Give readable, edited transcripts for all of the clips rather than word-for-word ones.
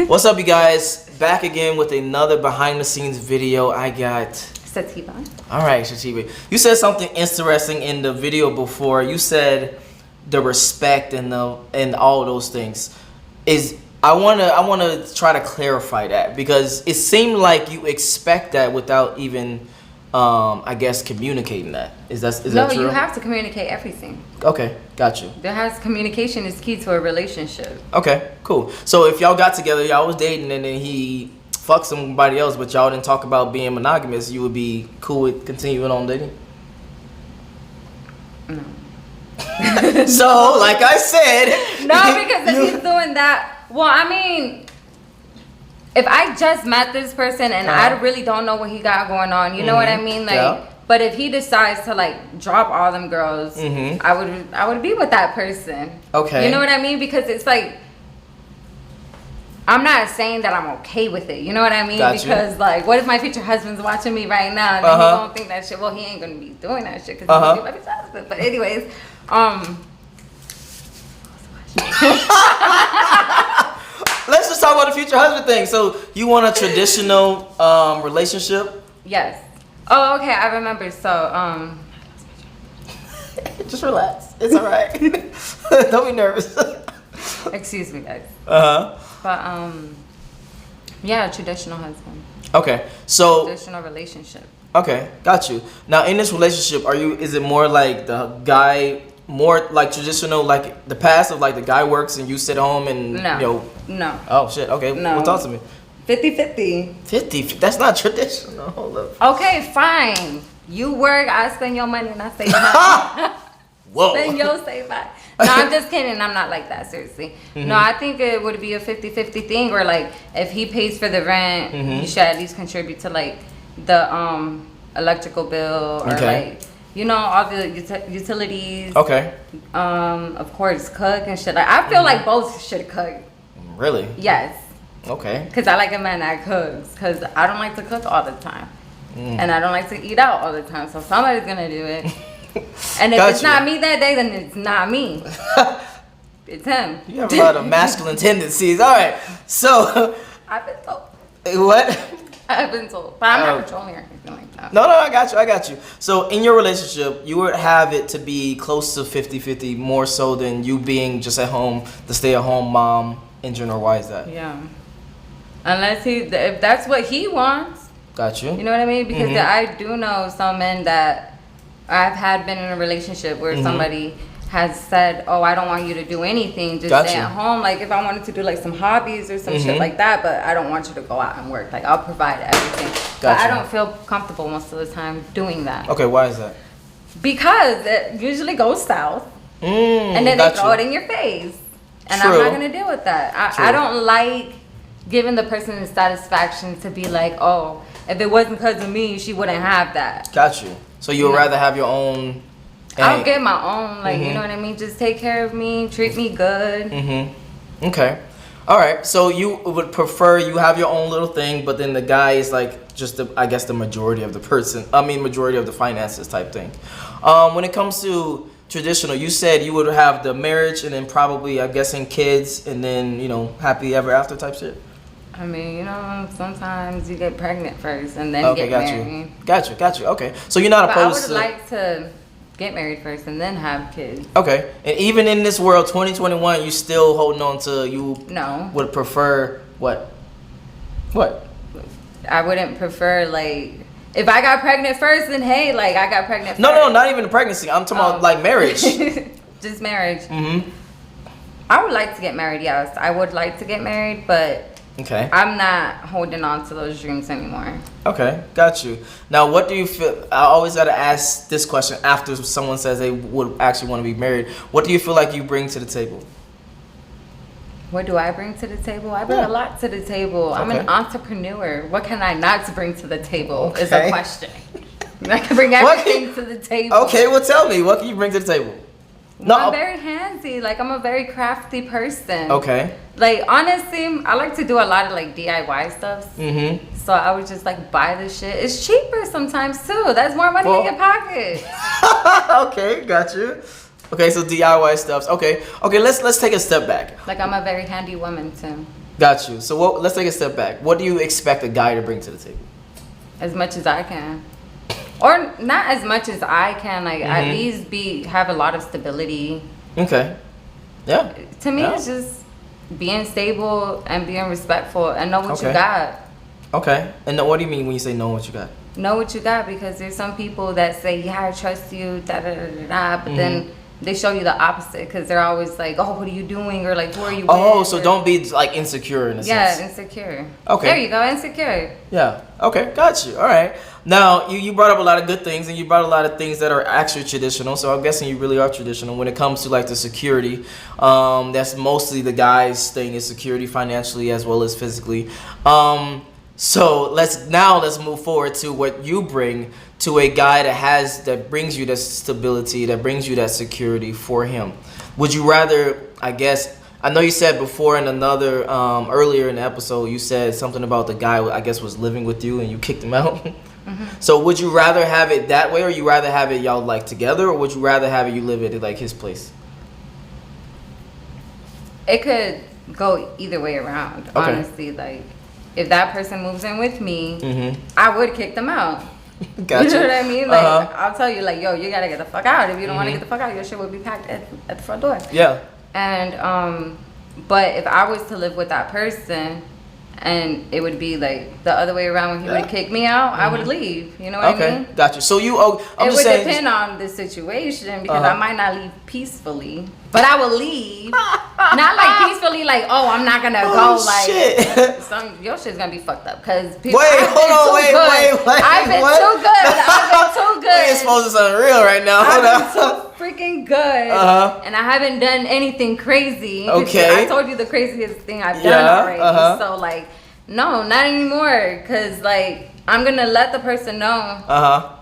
What's up, you guys? Back again with another behind the scenes video. I got Sativa. All right, Sativa. You said something interesting in the video before. You said the respect and all those things. I wanna try to clarify that because it seemed like you expect that without even I guess communicating that. Is that true? No, you have to communicate everything. Okay, got you. Communication is key to a relationship. Okay, cool. So if y'all got together, y'all was dating, and then he fucked somebody else, but y'all didn't talk about being monogamous, you would be cool with continuing on dating? No. So, like I said... No, because if he's doing that... Well, I mean... If I just met this person and I really don't know what he got going on, you know what I mean? Like, yeah. But if he decides to like drop all them girls, I would be with that person. Okay. You know what I mean? Because it's like, I'm not saying that I'm okay with it. You know what I mean? Gotcha. Because like, what if my future husband's watching me right now and he don't think that shit? Well, he ain't gonna be doing that shit because he's my future husband. But anyways, let's just talk about the future husband thing. So you want a traditional relationship? Yes. Oh, okay. I remember. So, just relax. It's all right. Don't be nervous. Excuse me, guys. But yeah, traditional husband. Okay. So traditional relationship. Okay, got you. Now in this relationship, is it more like the guy? More like traditional, like the past of like the guy works and you sit home and No. Oh shit. Okay. No. Well, talk to me. 50-50. 50. That's not traditional. Hold up. Okay, fine. You work, I spend your money, and I save mine. Whoa. Spend your save mine. No, I'm just kidding. I'm not like that. Seriously. No, I think it would be a 50-50 thing where like if he pays for the rent, you should at least contribute to like the electrical bill or like. You know, all the utilities. Okay. Of course, cook and shit. Like, I feel like both should cook. Really? Yes. Okay. Because I like a man that cooks. Because I don't like to cook all the time. And I don't like to eat out all the time. So somebody's going to do it. And if it's not me that day, then it's not me. It's him. You have a lot of masculine tendencies. All right. So. I've been told. What? I've been told. But I'm not controlling or anything like that. No, I got you. So in your relationship, you would have it to be close to 50-50 more so than you being just at home, the stay-at-home mom in general. Why is that? Yeah. Unless if that's what he wants. Got you. You know what I mean? Because I do know some men that I've been in a relationship where somebody has said, oh, I don't want you to do anything, just stay at home. Like if I wanted to do like some hobbies or some shit like that, but I don't want you to go out and work. Like I'll provide everything. But I don't feel comfortable most of the time doing that. Okay, why is that? Because it usually goes south and then they throw it in your face. And I'm not gonna deal with that. I don't like giving the person the satisfaction to be like, oh, if it wasn't because of me, she wouldn't have that. Got you. So you would rather have your own. I'll get my own, like, you know what I mean? Just take care of me, treat me good. Okay. All right. So you would prefer you have your own little thing, but then the guy is like just the majority of the person. I mean, majority of the finances type thing. When it comes to traditional, you said you would have the marriage and then probably, I'm guessing, kids and then, happy ever after type shit. I mean, sometimes you get pregnant first and then get married. Got you. Okay. So you're not opposed to... I would like to get married first and then have kids. Okay. And even in this world, 2021, you still holding on to would prefer what? What? I wouldn't prefer, like, if I got pregnant first, then hey, like, I got pregnant first. No, not even the pregnancy. I'm talking about, like, marriage. Just marriage. I would like to get married, yes. I would like to get married, but I'm not holding on to those dreams anymore. Okay, got you. Now, what do you feel? I always got to ask this question after someone says they would actually want to be married. What do you feel like you bring to the table? What do I bring to the table? I bring a lot to the table. I'm an entrepreneur. What can I not bring to the table is a question. I can bring everything to the table. Okay, well, tell me. What can you bring to the table? No, I'm very handsy. Like, I'm a very crafty person. Okay. Like, honestly, I like to do a lot of, like, DIY stuff. So I would just, like, buy the shit. It's cheaper sometimes, too. That's more money in your pocket. Okay, got you. Okay, so DIY stuff. Okay, let's take a step back. Like, I'm a very handy woman, too. Got you. So let's take a step back. What do you expect a guy to bring to the table? As much as I can. Or not as much as I can, like at least have a lot of stability. Okay. Yeah. To me, it's just being stable and being respectful and know what you got. Okay. And what do you mean when you say know what you got? Know what you got, because there's some people that say, yeah, I trust you, da da da da da, but then they show you the opposite, because they're always like, oh, what are you doing? Or like, who are you with? Oh, so don't be like insecure in a sense. Yeah, insecure. Okay. There you go, insecure. Yeah. Okay, got you. All right. Now, you brought up a lot of good things, and you brought a lot of things that are actually traditional. So I'm guessing you really are traditional when it comes to like the security. That's mostly the guys' thing, is security financially as well as physically. So let's move forward to what you bring to a guy that brings you that stability, that brings you that security for him. Would you rather, I guess, I know you said before in another earlier in the episode, you said something about the guy, I guess, was living with you and you kicked him out. So would you rather have it that way, or you rather have it y'all like together, or would you rather have it you live at like his place? It could go either way around, honestly. Like, if that person moves in with me, I would kick them out. Gotcha. You know what I mean? Like, I'll tell you, like, yo, you gotta get the fuck out. If you don't want to get the fuck out, your shit will be packed at the front door. Yeah. And but if I was to live with that person, and it would be like the other way around, when he would kick me out, I would leave. You know what I mean? Gotcha. So it would depend on the situation, because I might not leave peacefully, but I will leave. Not like peacefully, like, oh, I'm not gonna go like shit. Your shit's gonna be fucked up, because people. Wait, hold on, wait. I've been too good. I've been too good. We're exposed to something real right now. Hold on. I've been too freaking good, and I haven't done anything crazy. Okay. I told you the craziest thing I've done already. So like, no, not anymore, because like I'm gonna let the person know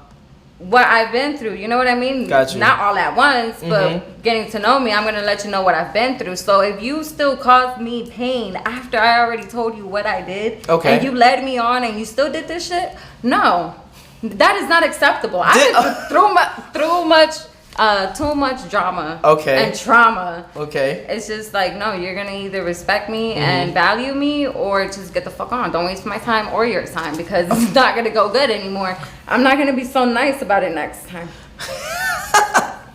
what I've been through. You know what I mean? Gotcha. Not all at once, but getting to know me, I'm gonna let you know what I've been through. So if you still cause me pain after I already told you what I did, and you led me on and you still did this shit, no, that is not acceptable. I've been through too much drama and trauma. It's just like, no, you're gonna either respect me and value me, or just get the fuck on. Don't waste my time or your time, because it's not gonna go good anymore. I'm not gonna be so nice about it next time.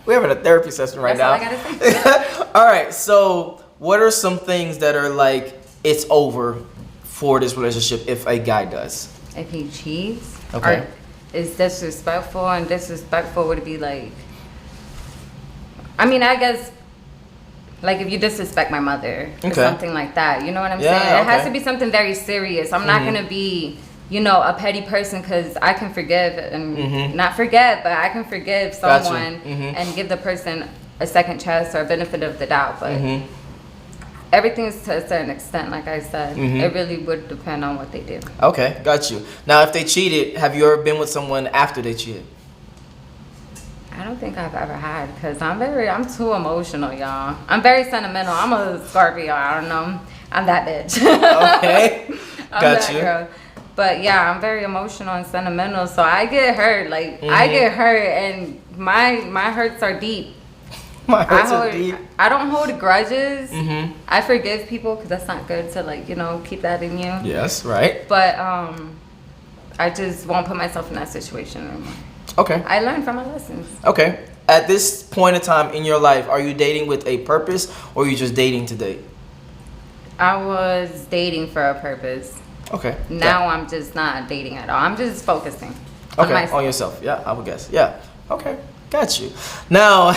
We're having a therapy session right now. That's all I gotta say. All right, so what are some things that are like, it's over for this relationship if a guy does? If he cheats or is disrespectful, and disrespectful would be like, I mean, I guess, like, if you disrespect my mother or something like that, you know what I'm saying? It has to be something very serious. I'm not gonna be, you know, a petty person, because I can forgive and not forget, but I can forgive someone and give the person a second chance or a benefit of the doubt. But everything's to a certain extent, like I said. It really would depend on what they do. Okay, got you. Now, if they cheated, have you ever been with someone after they cheated? I don't think I've ever had, because I'm too emotional, y'all. I'm very sentimental. I'm a Scorpio. I don't know. I'm that bitch. Okay. Got you. Girl. But yeah, I'm very emotional and sentimental, so I get hurt. Like, I get hurt, and my hurts are deep. My hurts are deep. I don't hold grudges. I forgive people, because that's not good to, like, you know, keep that in you. Yes, right. But I just won't put myself in that situation anymore. Okay. I learned from my lessons. Okay. At this point in time in your life, are you dating with a purpose, or are you just dating to date? I was dating for a purpose. Okay. Now I'm just not dating at all. I'm just focusing on yourself. Yeah, I would guess. Yeah. Okay. Got you. Now,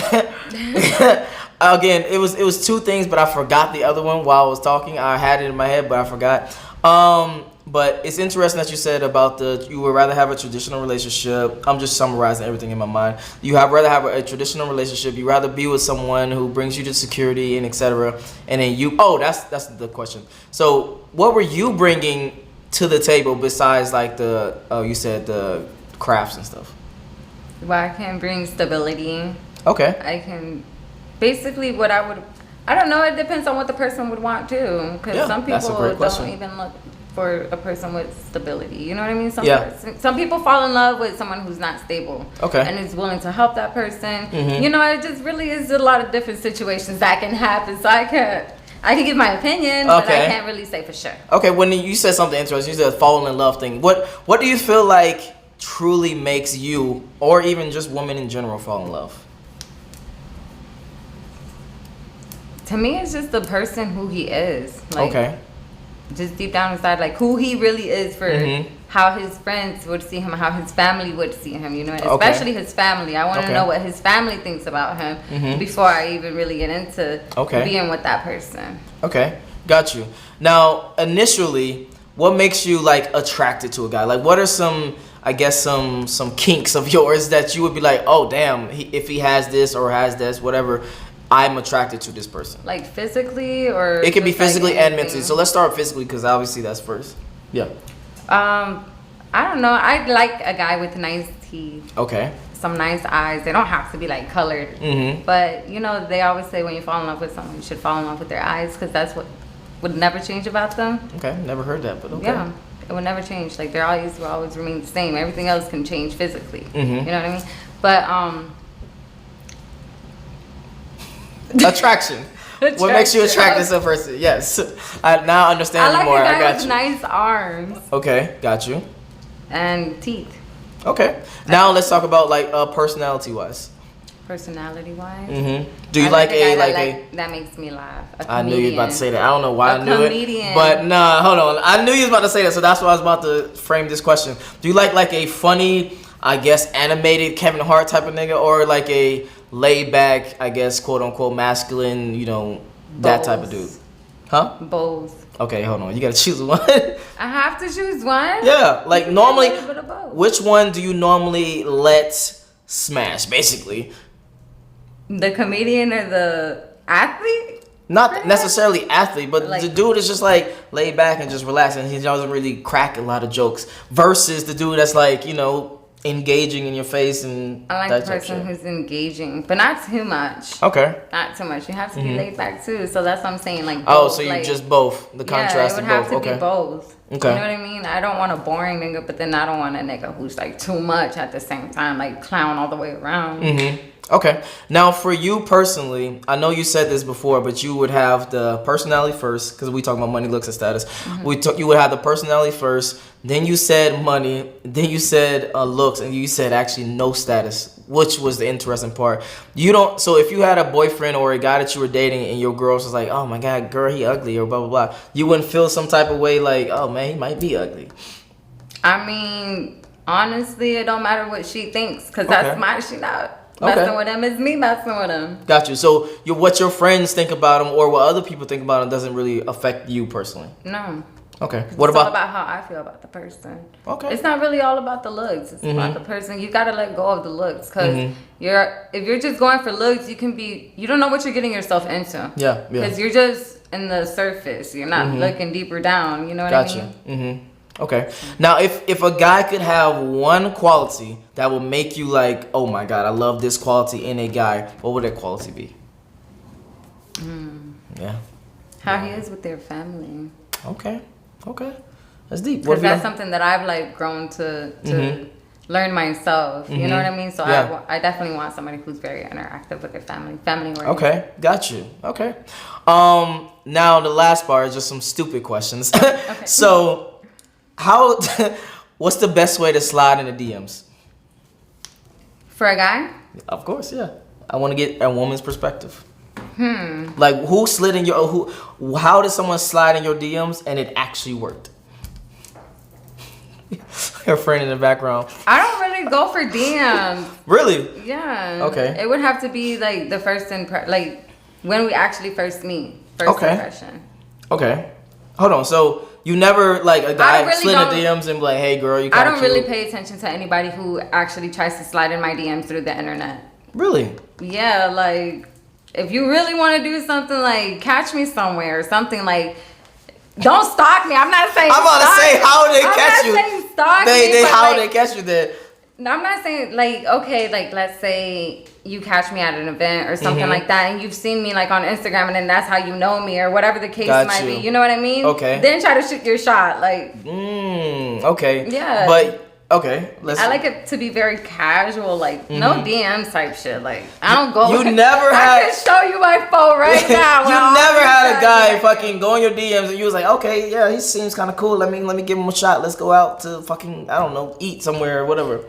again, it was two things, but I forgot the other one while I was talking. I had it in my head, but I forgot. But it's interesting that you said about you would rather have a traditional relationship. I'm just summarizing everything in my mind. Rather have a traditional relationship. You rather be with someone who brings you to security and etc. And then that's the question. So what were you bringing to the table besides like you said the crafts and stuff? Well, I can bring stability. Okay. I can basically I don't know. It depends on what the person would want too. Because some people don't even look for a person with stability. You know what I mean? Some people fall in love with someone who's not stable. Okay. And is willing to help that person. You know, it just really is a lot of different situations that can happen. So I can't I can give my opinion, but I can't really say for sure. Okay, when you said something interesting, you said falling in love thing. What do you feel like truly makes you, or even just women in general, fall in love? To me, it's just the person who he is. Like, okay. Just deep down inside, like who he really is for how his friends would see him, how his family would see him, you know, especially his family. I want to know what his family thinks about him before I even really get into being with that person. Okay, got you. Now, initially, what makes you like attracted to a guy? Like, what are some, I guess, some kinks of yours that you would be like, oh, damn, if he has this or has this, whatever, I'm attracted to this person. Like physically, or it can be physically like and mentally. So let's start physically because obviously that's first. Yeah. I don't know. I like a guy with nice teeth. Okay. Some nice eyes. They don't have to be like colored. But you know, they always say when you fall in love with someone, you should fall in love with their eyes because that's what would never change about them. Okay. Never heard that, but okay. Yeah. It would never change. Like their eyes will always remain the same. Everything else can change physically. You know what I mean? But attraction. What makes you attracted to a person? Yes. I now understand I like more. A guy I got with you. Nice arms. Okay, got you. And teeth. Okay. Now let's talk about like personality wise. Personality wise. Do you like a that makes me laugh? I knew you were about to say that. I don't know why I knew comedian. it. But nah, hold on. I knew you was about to say that, so that's why I was about to frame this question. Do you like a funny, I guess, animated Kevin Hart type of nigga, or like a laid back, I guess, quote unquote masculine, you know, that type of dude? Huh? Both. Okay, hold on. You gotta choose one. I have to choose one? Yeah, like normally, which one do you normally let smash, basically? The comedian or the athlete? Not necessarily athlete, but like, the dude is just like laid back and just relaxing. He doesn't really crack a lot of jokes. Versus the dude that's like, you know, engaging in your face and I like the person who's engaging, but not too much. Okay. Not too much. You have to be laid back too. So that's what I'm saying. Like both, so you just both. The contrast it would of both. have to be both. Okay. You know what I mean? I don't want a boring nigga, but then I don't want a nigga who's like too much at the same time, like clown all the way around. Okay. Now, for you personally, I know you said this before, but you would have the personality first, because we talk about money, looks, and status. You would have the personality first, then you said money, then you said looks, and you said actually no status, which was the interesting part. You don't. So if you had a boyfriend or a guy that you were dating, and your girl was like, "Oh my God, girl, he ugly," or blah blah blah, you wouldn't feel some type of way like, "Oh man, he might be ugly." I mean, honestly, it don't matter what she thinks, because that's my shit out. Messing with him is me messing with him. Got you. So what your friends think about him or what other people think about him doesn't really affect you personally? No. Okay. What about? It's all about how I feel about the person. Okay. It's not really all about the looks. It's about the person. You gotta let go of the looks, because if you're just going for looks, you don't know what you're getting yourself into. Yeah. Because you're just in the surface. You're not looking deeper down. You know what I mean? Okay. Now, if a guy could have one quality that would make you like, oh my God, I love this quality in a guy, what would that quality be? Yeah. How he is with their family. Okay. That's deep. Because that's something that I've like grown to learn myself. You know what I mean? So I definitely want somebody who's very interactive with their family oriented. Okay, got you. Okay. Now the last part is just some stupid questions. Okay. So, what's the best way to slide in the DMs? For a guy? Of course, yeah. I want to get a woman's perspective. Like, who slid in your, how did someone slide in your DMs and it actually worked? Her friend in the background. I don't really go for DMs. Really? Yeah. Okay. It would have to be like the first like when we actually first meet. First impression. Okay. Hold on. So you never like a guy slid in the DMs and be like, "Hey, girl, you." I don't really pay attention to anybody who actually tries to slide in my DMs through the internet. Really? Yeah. Like, if you really want to do something, like catch me somewhere or something, like. Don't stalk me. I'm not saying. I'm about to say how they catch you. I'm not saying stalk me. How they catch you there? No, I'm not saying like okay, like let's say you catch me at an event or something like that, and you've seen me like on Instagram, and then that's how you know me or whatever the case might be. You know what I mean? Okay. Then try to shoot your shot, like. Okay. Yeah. But Okay, I like it to be very casual, like no DMs type shit. Like I don't go. You never had. I can show you my phone right now. You never had a guy fucking go in your DMs and you was like, okay, yeah, he seems kind of cool. Let me give him a shot. Let's go out to fucking, I don't know, eat somewhere or whatever.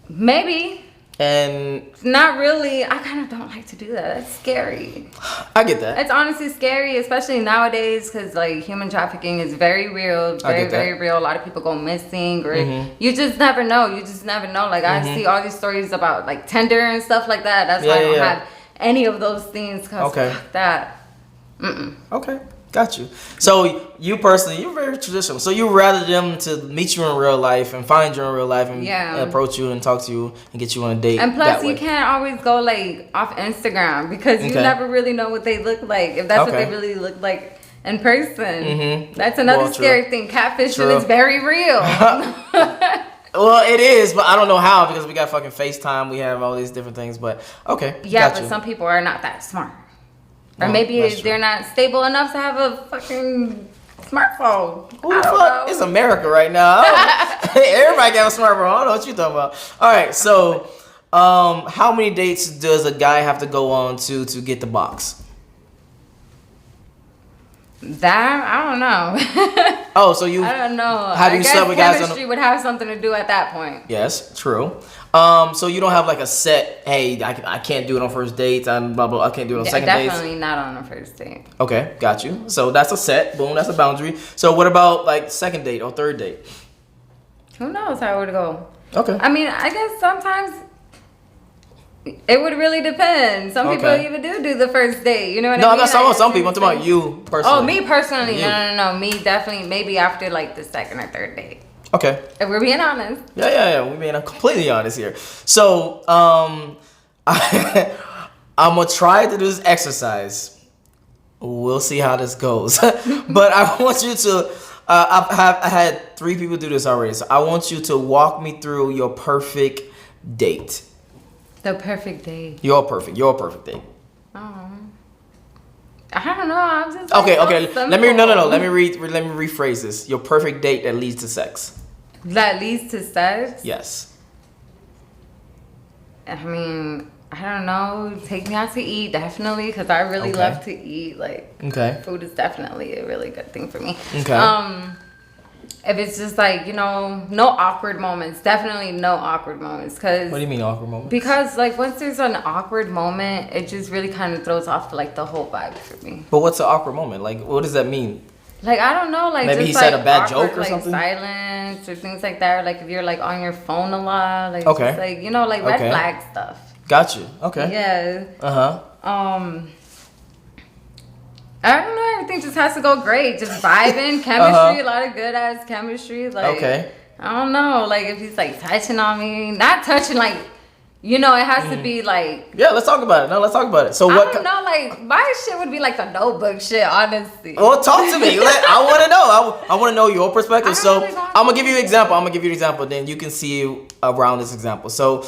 Maybe. And not really. I kind of don't like to do that. That's scary. I get that. It's honestly scary, especially nowadays, because like human trafficking is very real, very real. A lot of people go missing, or you just never know. You just never know. Like I see all these stories about like Tinder and stuff like that. That's why I don't have any of those things. Cause fuck that. Okay. Got you. So you personally, you're very traditional. So you rather them to meet you in real life and find you in real life and approach you and talk to you and get you on a date. And plus, you can't always go like off Instagram because you never really know what they look like. If that's what they really look like in person, that's another scary thing. Catfishing is very real. Well, it is, but I don't know how because we got fucking FaceTime. We have all these different things, but okay. Yeah, but some people are not that smart. Or maybe they're not stable enough to have a fucking smartphone. Who the fuck? It's America right now. Everybody got a smartphone. I don't know what you're talking about. All right, so how many dates does a guy have to go on to get the box? That I don't know. Oh, so you? I don't know. Have you slept with guys? Chemistry would have something to do at that point. Yes, true. So you don't have like a set. Hey, I can't do it on first dates. I'm blah blah. I can't do it on second dates. Definitely not on a first date. Okay, got you. So that's a set. Boom, that's a boundary. So what about like second date or third date? Who knows how it would go? Okay. I mean, I guess sometimes it would really depend. Some people even do the first date. You know what I mean? No, I'm not talking about some people. I'm talking about you personally. Oh, me personally? No. Me definitely maybe after like the second or third date. Okay. If we're being honest. Yeah. We're being completely honest here. So, I'm gonna try to do this exercise. We'll see how this goes. But I want you to. I had 3 people do this already. So I want you to walk me through your perfect date. The perfect date. Your perfect date. I don't know. I'm just okay. Let me rephrase this. Your perfect date that leads to sex. That leads to sex? Yes. I mean, I don't know. Take me out to eat, definitely, because I really love to eat. Like, food is definitely a really good thing for me. Okay. If it's just like, you know, no awkward moments. Definitely no awkward moments. Cause, what do you mean awkward moments? Because, like, once there's an awkward moment, it just really kind of throws off, like, the whole vibe for me. But what's an awkward moment? Like, what does that mean? Like, I don't know. Like, maybe just, he said like, a bad awkward, joke or like, something? Silence or things like that. Or, like, if you're, like, on your phone a lot. Like, just, like, you know, like, red flag stuff. Got you. Okay. Yeah. Uh-huh. I don't know. Everything just has to go great. Just vibing, chemistry, a lot of good ass chemistry. Like, I don't know. Like, if he's like touching on me, not touching, like, you know, it has to be like. Yeah, let's talk about it. No, let's talk about it. So I what? don't know. Like, my shit would be like the Notebook shit, honestly. Well, talk to me. I want to know. I want to know your perspective. So I'm gonna give you an example. Then you can see around this example. So.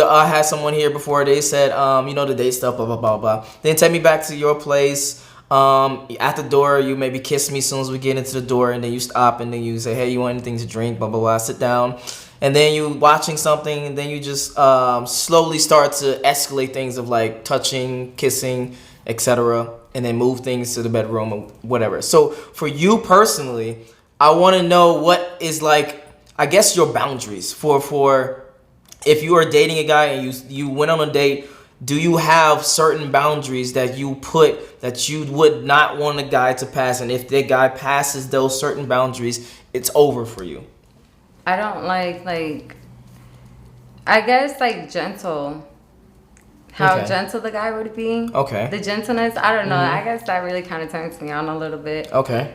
I had someone here before. They said, you know, the date stuff, blah blah blah blah. Then take me back to your place. At the door, you maybe kiss me as soon as we get into the door, and then you stop, and then you say, "Hey, you want anything to drink?" Blah blah blah. Sit down, and then you watching something, and then you just slowly start to escalate things of like touching, kissing, etc., and then move things to the bedroom or whatever. So for you personally, I want to know what is like, I guess, your boundaries for. If you are dating a guy and you went on a date, do you have certain boundaries that you put that you would not want a guy to pass? And if the guy passes those certain boundaries, it's over for you. I don't like I guess like gentle. How gentle the guy would be. Okay. The gentleness, I don't know. I guess that really kind of turns me on a little bit. Okay.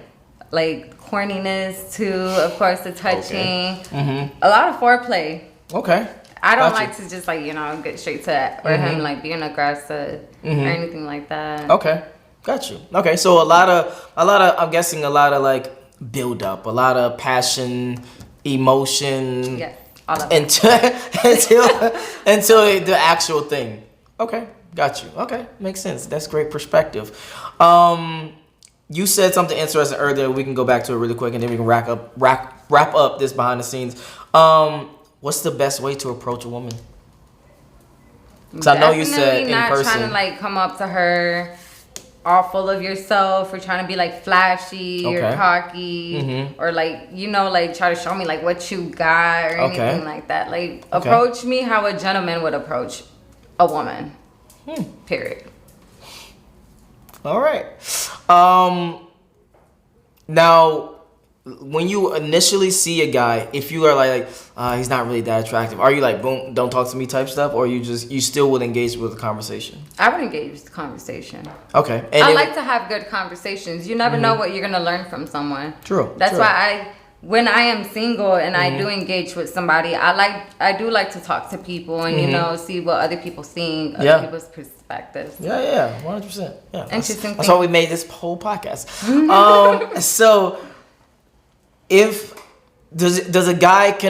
Like corniness too, of course, the touching. Okay. A lot of foreplay. Okay. I don't like to just like, you know, get straight to that or him like being aggressive or anything like that. Okay. Got you. Okay. So a lot of I'm guessing a lot of like build up, a lot of passion, emotion. Yeah. All of until the actual thing. Okay. Got you. Okay. Makes sense. That's great perspective. You said something interesting earlier. We can go back to it really quick and then we can wrap up this behind the scenes. what's the best way to approach a woman? Because I know you said in not person. Trying to like come up to her all full of yourself, or trying to be like flashy or cocky, or like, you know, like try to show me like what you got or anything like that. Like approach me how a gentleman would approach a woman. Period. All right. Now, when you initially see a guy, if you are like he's not really that attractive, are you like, boom, don't talk to me type stuff, or you still would engage with the conversation? I would engage with the conversation. Okay. And I like to have good conversations. You never know what you're gonna learn from someone. True. That's why when I am single and I do engage with somebody, I do like to talk to people and you know, see what other people think, other people's perspectives. Yeah, 100%. Yeah. Interesting. That's why we made this whole podcast. So can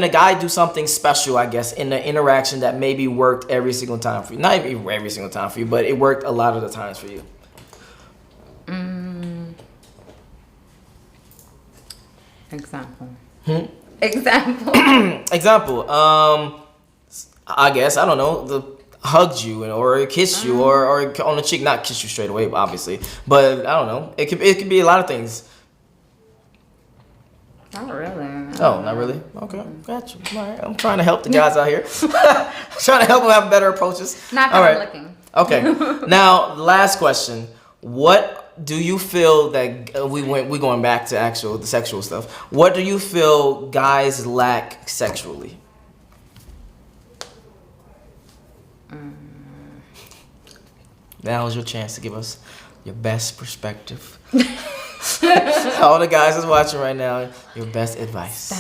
a guy do something special, I guess, in the interaction that maybe worked every single time for you? Not even every single time for you, but it worked a lot of the times for you. Example. Example. Example. I guess, I don't know, hugged you or kissed you or on the cheek, not kiss you straight away, obviously, but I don't know. It could be a lot of things. Not really. Oh, not really? Okay, gotcha. All right, I'm trying to help the guys out here. Trying to help them have better approaches. Not that I'm looking. Okay. Now, last question. What do you feel that we're going back to the sexual stuff? What do you feel guys lack sexually? Now is your chance to give us your best perspective. All the guys that's watching right now, your best advice.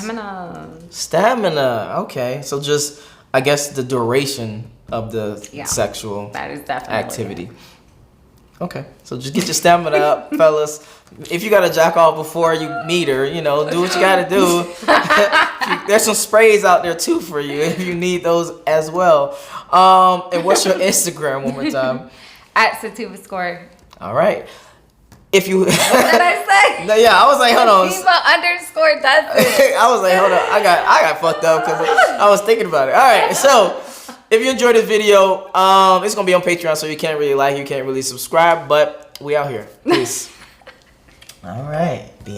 Stamina. Okay. So just, I guess, the duration of the sexual that is definitely activity. Okay. So just get your stamina up, fellas. If you got to jack off before you meet her, you know, do what you got to do. There's some sprays out there too for you if you need those as well. And what's your Instagram one more time? @Sativa_. All right. If you, what did I say? No, yeah, I was like, hold on. _, that's it. I was like, hold on. I got fucked up because I was thinking about it. All right, so if you enjoyed this video, it's gonna be on Patreon, so you can't really subscribe, but we out here. Peace. All right.